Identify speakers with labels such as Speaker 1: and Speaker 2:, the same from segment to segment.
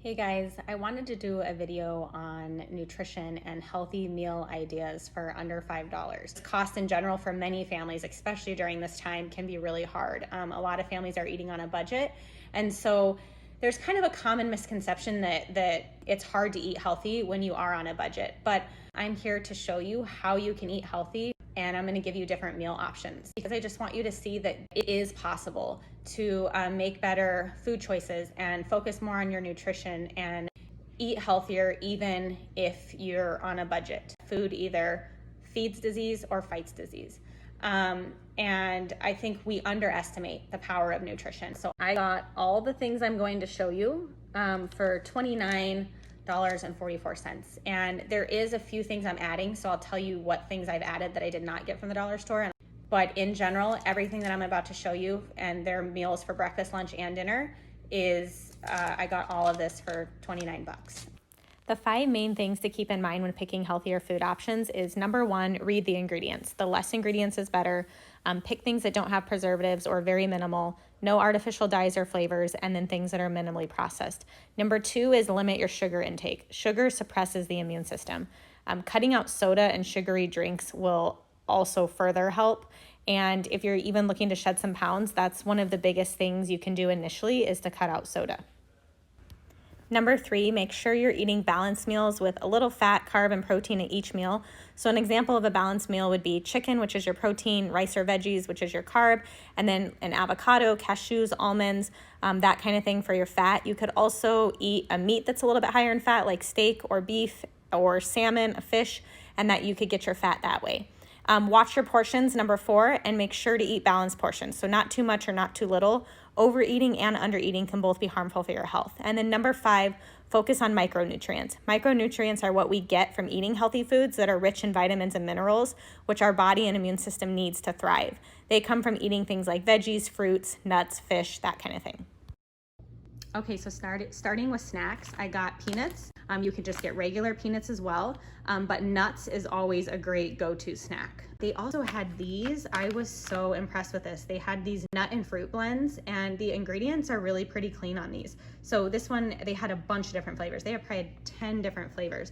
Speaker 1: Hey guys, I wanted to do a video on nutrition and healthy meal ideas for under $5. Cost in general for many families, especially during this time, can be really hard. A lot of families are eating on a budget, and so there's kind of a common misconception that it's hard to eat healthy when you are on a budget. But I'm here to show you how you can eat healthy, and I'm going to give you different meal options because I just want you to see that it is possible to make better food choices and focus more on your nutrition and eat healthier even if you're on a budget. Food either feeds disease or fights disease. And I think we underestimate the power of nutrition. So I got all the things I'm going to show you for $29.44. And there is a few things I'm adding, so I'll tell you what things I've added that I did not get from the dollar store. But in general, everything that I'm about to show you, and their meals for breakfast, lunch, and dinner, is I got all of this for 29 bucks. The 5 main things to keep in mind when picking healthier food options is number 1, read the ingredients. The less ingredients is better. Pick things that don't have preservatives or very minimal, no artificial dyes or flavors, and then things that are minimally processed. Number 2 is limit your sugar intake. Sugar suppresses the immune system. Cutting out soda and sugary drinks will also further help. And if you're even looking to shed some pounds, that's one of the biggest things you can do initially is to cut out soda. Number 3, make sure you're eating balanced meals with a little fat, carb, and protein at each meal. So an example of a balanced meal would be chicken, which is your protein, rice or veggies, which is your carb, and then an avocado, cashews, almonds, that kind of thing for your fat. You could also eat a meat that's a little bit higher in fat, like steak or beef or salmon, a fish, and that you could get your fat that way. Watch your portions, number 4, and make sure to eat balanced portions. So not too much or not too little. Overeating and undereating can both be harmful for your health. And then number 5, focus on micronutrients. Micronutrients are what we get from eating healthy foods that are rich in vitamins and minerals, which our body and immune system needs to thrive. They come from eating things like veggies, fruits, nuts, fish, that kind of thing. Okay, so starting with snacks, I got peanuts. You can just get regular peanuts as well, but nuts is always a great go-to snack. They also had these. I was so impressed with this. They had these nut and fruit blends, and the ingredients are really pretty clean on these. So this one, they had a bunch of different flavors. They have probably 10 different flavors.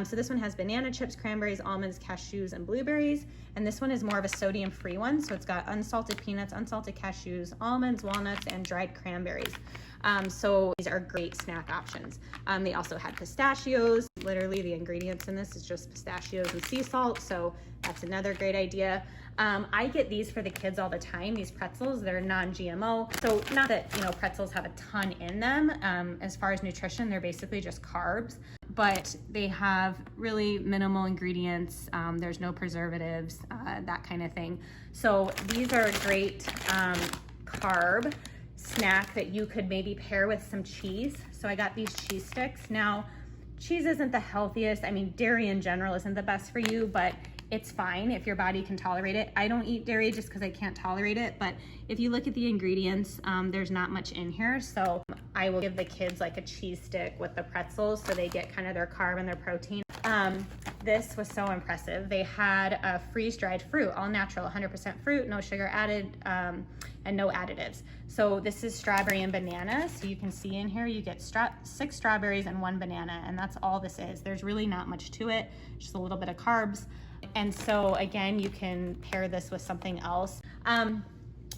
Speaker 1: So this one has banana chips, cranberries, almonds, cashews, and blueberries. And this one is more of a sodium-free one. So it's got unsalted peanuts, unsalted cashews, almonds, walnuts, and dried cranberries. So these are great snack options. They also had pistachios. Literally the ingredients in this is just pistachios and sea salt. So that's another great idea. I get these for the kids all the time, these pretzels. They're non-GMO. So not that, pretzels have a ton in them. As far as nutrition, they're basically just carbs, but they have really minimal ingredients. There's no preservatives, that kind of thing. So these are a great carb snack that you could maybe pair with some cheese. So I got these cheese sticks. Now, cheese isn't the healthiest. I mean, dairy in general isn't the best for you, but it's fine if your body can tolerate it. I don't eat dairy just because I can't tolerate it, but if you look at the ingredients, there's not much in here. So I will give the kids like a cheese stick with the pretzels so they get kind of their carb and their protein. This was so impressive. They had a freeze-dried fruit, all natural, 100% fruit, no sugar added, and no additives. So this is strawberry and banana. So you can see in here, you get 6 strawberries and 1 banana, and that's all this is. There's really not much to it, just a little bit of carbs. And so again, you can pair this with something else.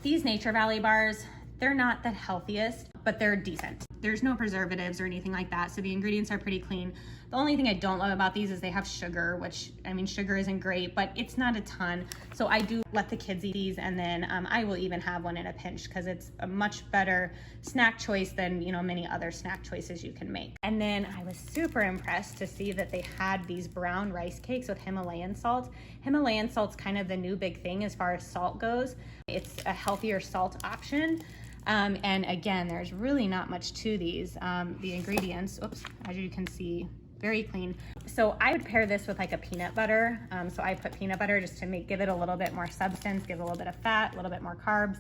Speaker 1: These Nature Valley bars, they're not the healthiest, but they're decent. There's no preservatives or anything like that, so the ingredients are pretty clean. The only thing I don't love about these is they have sugar, which, I mean, sugar isn't great, but it's not a ton. So I do let the kids eat these, and then I will even have one in a pinch because it's a much better snack choice than, many other snack choices you can make. And then I was super impressed to see that they had these brown rice cakes with Himalayan salt. Himalayan salt's kind of the new big thing as far as salt goes. It's a healthier salt option. And again, there's really not much to these. The ingredients, as you can see, very clean. So I would pair this with like a peanut butter. So I put peanut butter just to give it a little bit more substance, give it a little bit of fat, a little bit more carbs.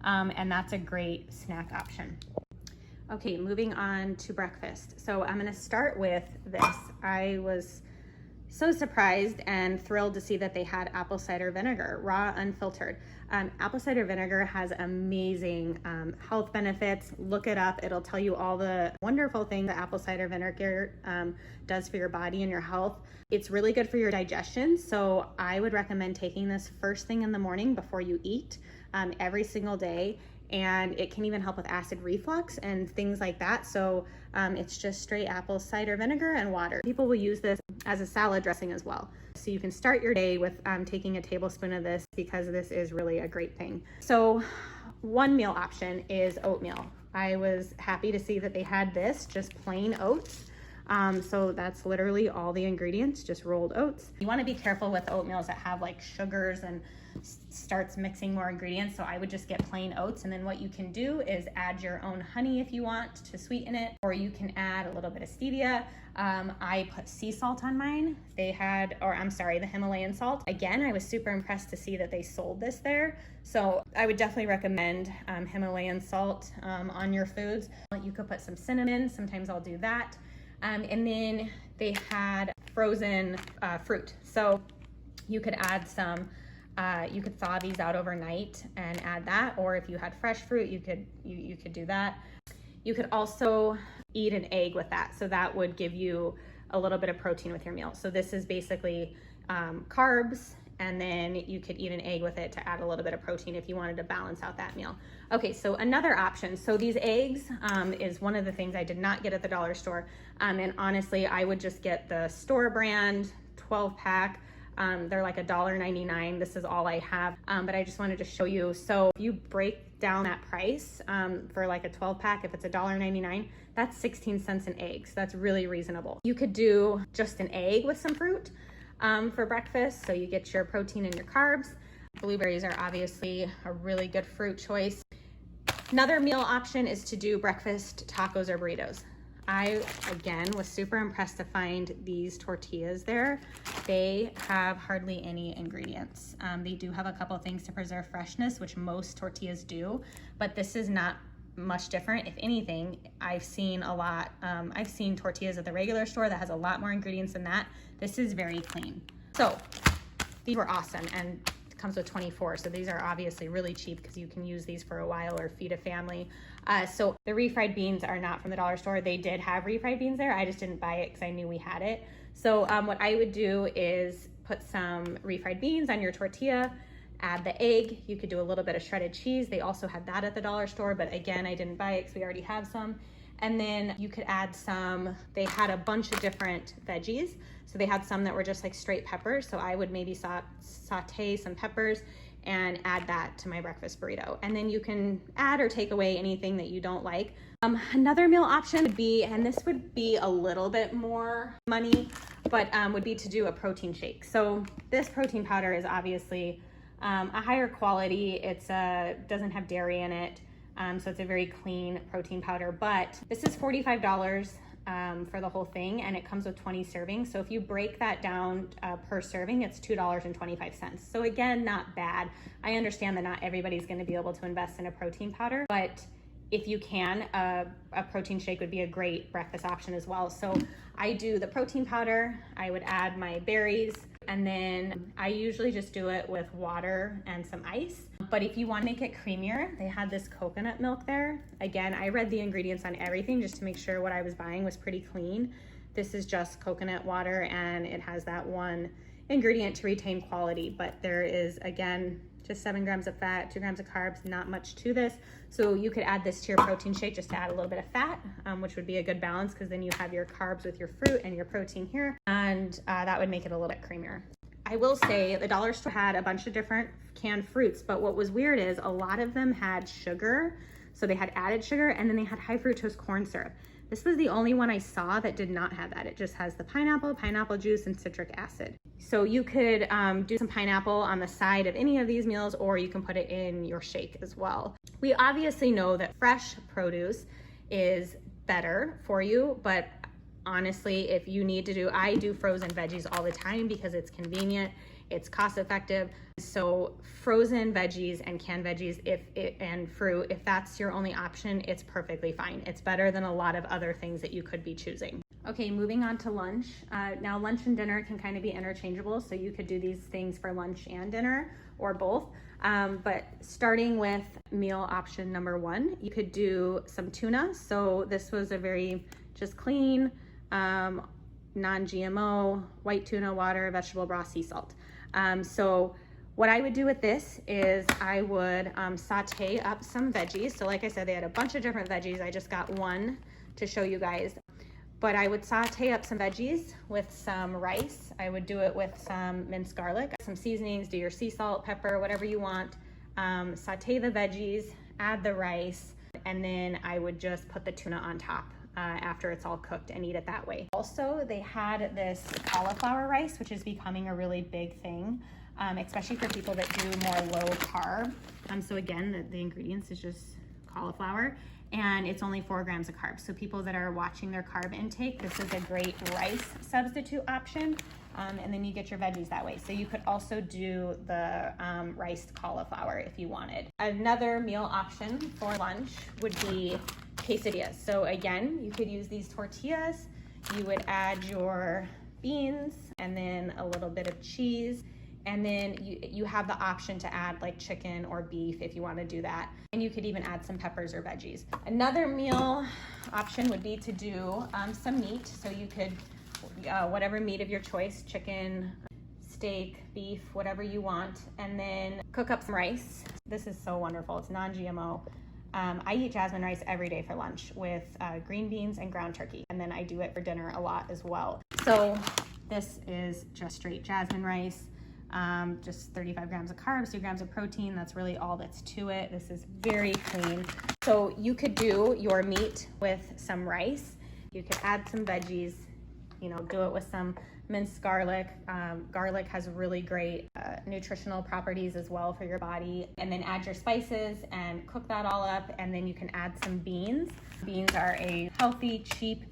Speaker 1: And that's a great snack option. Okay, moving on to breakfast. So I'm gonna start with this. I was So surprised and thrilled to see that they had apple cider vinegar, raw, unfiltered. Apple cider vinegar has amazing health benefits. Look it up. It'll tell you all the wonderful things that apple cider vinegar does for your body and your health. It's really good for your digestion. So I would recommend taking this first thing in the morning before you eat every single day. And it can even help with acid reflux and things like that. So it's just straight apple cider vinegar and water. People will use this as a salad dressing as well. So you can start your day with taking a tablespoon of this, because this is really a great thing. So one meal option is oatmeal. I was happy to see that they had this, just plain oats. So that's literally all the ingredients, just rolled oats. You want to be careful with oatmeals that have like sugars and starts mixing more ingredients. So I would just get plain oats, and then what you can do is add your own honey if you want to sweeten it, or you can add a little bit of stevia. I put sea salt on mine. They had, or I'm sorry, the Himalayan salt. Again, I was super impressed to see that they sold this there. So I would definitely recommend Himalayan salt on your foods. You could put some cinnamon. Sometimes I'll do that. And then they had frozen fruit. So you could add some, you could thaw these out overnight and add that. Or if you had fresh fruit, you could do that. You could also eat an egg with that. So that would give you a little bit of protein with your meal. So this is basically carbs, and then you could eat an egg with it to add a little bit of protein if you wanted to balance out that meal. Okay, so another option. So these eggs is one of the things I did not get at the dollar store. And honestly, I would just get the store brand 12 pack. They're like $1.99. This is all I have, but I just wanted to show you. So if you break down that price for like a 12 pack, if it's $1.99, that's 16 cents an egg. So that's really reasonable. You could do just an egg with some fruit for breakfast. So you get your protein and your carbs. Blueberries are obviously a really good fruit choice. Another meal option is to do breakfast tacos or burritos. I, again, was super impressed to find these tortillas there. They have hardly any ingredients. They do have a couple of things to preserve freshness, which most tortillas do, but this is not much different. If anything, I've seen a lot. I've seen tortillas at the regular store that has a lot more ingredients than that. This is very clean. So these were awesome, and it comes with 24. So these are obviously really cheap because you can use these for a while or feed a family. So the refried beans are not from the dollar store. They did have refried beans there. I just didn't buy it because I knew we had it. So what I would do is put some refried beans on your tortilla, add the egg. You could do a little bit of shredded cheese. They also had that at the dollar store, but again, I didn't buy it because we already have some. And then you could add some, they had a bunch of different veggies. So they had some that were just like straight peppers. So I would maybe saute some peppers and add that to my breakfast burrito. And then you can add or take away anything that you don't like. Another meal option would be, and this would be a little bit more money, but would be to do a protein shake. So this protein powder is obviously a higher quality. It's doesn't have dairy in it. So it's a very clean protein powder, but this is $45 for the whole thing, and it comes with 20 servings. So if you break that down per serving, it's $2.25. So again, not bad. I understand that not everybody's going to be able to invest in a protein powder, but if you can, a protein shake would be a great breakfast option as well. So I do the protein powder, I would add my berries, and then I usually just do it with water and some ice. But if you want to make it creamier, they had this coconut milk there. Again, I read the ingredients on everything just to make sure what I was buying was pretty clean. This is just coconut water, and it has that one ingredient to retain quality, but there is, again, just 7 grams of fat, 2 grams of carbs, not much to this. So you could add this to your protein shake just to add a little bit of fat, which would be a good balance, because then you have your carbs with your fruit and your protein here, and that would make it a little bit creamier. I will say the dollar store had a bunch of different canned fruits, but what was weird is a lot of them had sugar. So they had added sugar, and then they had high fructose corn syrup. This was the only one I saw that did not have that. It just has the pineapple juice, and citric acid. So you could do some pineapple on the side of any of these meals, or you can put it in your shake as well. We obviously know that fresh produce is better for you, but honestly, if you need to do, I do frozen veggies all the time because it's convenient, it's cost effective. So frozen veggies and canned veggies and fruit, if that's your only option, it's perfectly fine. It's better than a lot of other things that you could be choosing. Okay, moving on to lunch. Now lunch and dinner can kind of be interchangeable, so you could do these things for lunch and dinner or both. But starting with meal option number 1, you could do some tuna. So this was a very just clean, non-GMO, white tuna, water, vegetable broth, sea salt. So what I would do with this is I would saute up some veggies. So like I said, they had a bunch of different veggies. I just got one to show you guys. But I would saute up some veggies with some rice. I would do it with some minced garlic, some seasonings, do your sea salt, pepper, whatever you want. Saute the veggies, add the rice, and then I would just put the tuna on top after it's all cooked and eat it that way. Also, they had this cauliflower rice, which is becoming a really big thing, especially for people that do more low carb. So again, the ingredients is just cauliflower, and it's only 4 grams of carbs. So people that are watching their carb intake, this is a great rice substitute option. And then you get your veggies that way. So you could also do the riced cauliflower if you wanted. Another meal option for lunch would be quesadillas. So again, you could use these tortillas. You would add your beans and then a little bit of cheese. And then you have the option to add like chicken or beef if you want to do that. And you could even add some peppers or veggies. Another meal option would be to do some meat. So you could, whatever meat of your choice, chicken, steak, beef, whatever you want. And then cook up some rice. This is so wonderful. It's non-GMO. I eat jasmine rice every day for lunch with green beans and ground turkey. And then I do it for dinner a lot as well. So this is just straight jasmine rice. Just 35 grams of carbs, 2 grams of protein. That's really all that's to it. This is very clean. So you could do your meat with some rice. You could add some veggies, do it with some minced garlic. Garlic has really great nutritional properties as well for your body. And then add your spices and cook that all up. And then you can add some beans. Beans are a healthy, cheap,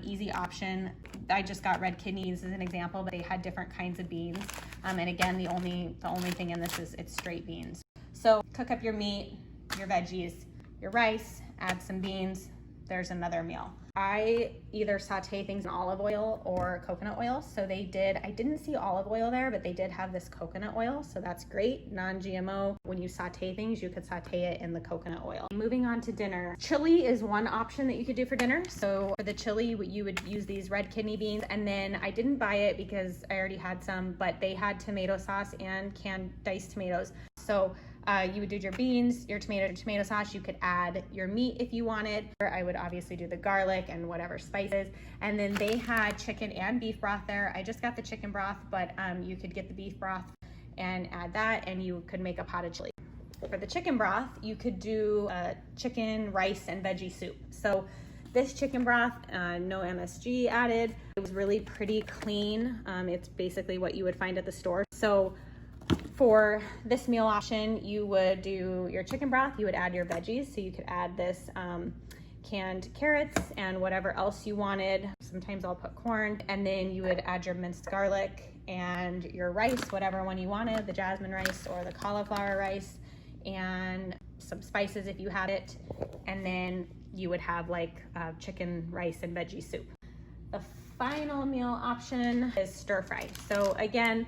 Speaker 1: easy option. I just got red kidneys as an example, but they had different kinds of beans. And again, the only thing in this is it's straight beans. So cook up your meat, your veggies, your rice, add some beans. There's another meal. I either saute things in olive oil or coconut oil. So I didn't see olive oil there, but they did have this coconut oil. So that's great, non-GMO. When you saute things, you could saute it in the coconut oil. Moving on to dinner. Chili is one option that you could do for dinner. So for the chili, you would use these red kidney beans. And then I didn't buy it because I already had some, but they had tomato sauce and canned diced tomatoes. So you would do your beans, your tomato sauce. You could add your meat if you wanted. I would obviously do the garlic and whatever spices. And then they had chicken and beef broth there. I just got the chicken broth, but you could get the beef broth and add that, and you could make a pot of chili. For the chicken broth, you could do chicken, rice, and veggie soup. So this chicken broth, no MSG added. It was really pretty clean. It's basically what you would find at the store. So for this meal option, you would do your chicken broth, you would add your veggies. So you could add this canned carrots and whatever else you wanted. Sometimes I'll put corn. And then you would add your minced garlic and your rice, whatever one you wanted, the jasmine rice or the cauliflower rice, and some spices if you had it. And then you would have like chicken, rice, and veggie soup. The final meal option is stir fry. So again,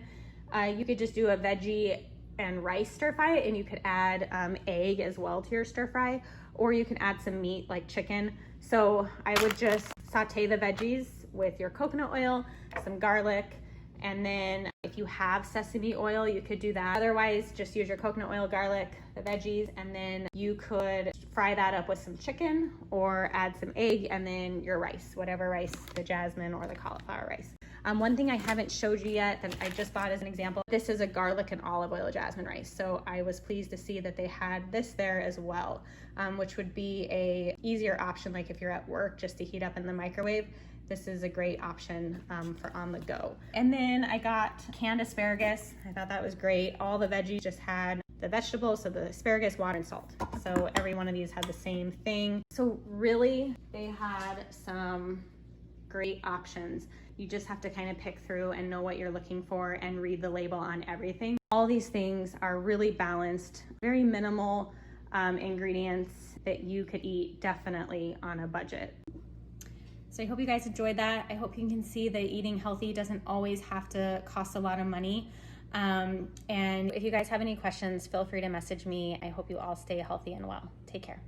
Speaker 1: you could just do a veggie and rice stir fry, and you could add egg as well to your stir fry, or you can add some meat like chicken. So I would just saute the veggies with your coconut oil, some garlic, and then if you have sesame oil, you could do that. Otherwise, just use your coconut oil, garlic, the veggies, and then you could fry that up with some chicken or add some egg and then your rice, whatever rice, the jasmine or the cauliflower rice. One thing I haven't showed you yet that I just thought as an example, this is a garlic and olive oil jasmine rice. So I was pleased to see that they had this there as well, which would be a easier option, like if you're at work just to heat up in the microwave. This is a great option for on the go. And then I got canned asparagus. I thought that was great. All the veggies just had the vegetables, so the asparagus, water, and salt. So every one of these had the same thing. So really, they had some great options. You just have to kind of pick through and know what you're looking for and read the label on everything. All these things are really balanced, very minimal ingredients that you could eat definitely on a budget. So I hope you guys enjoyed that. I hope you can see that eating healthy doesn't always have to cost a lot of money. And if you guys have any questions, feel free to message me. I hope you all stay healthy and well. Take care.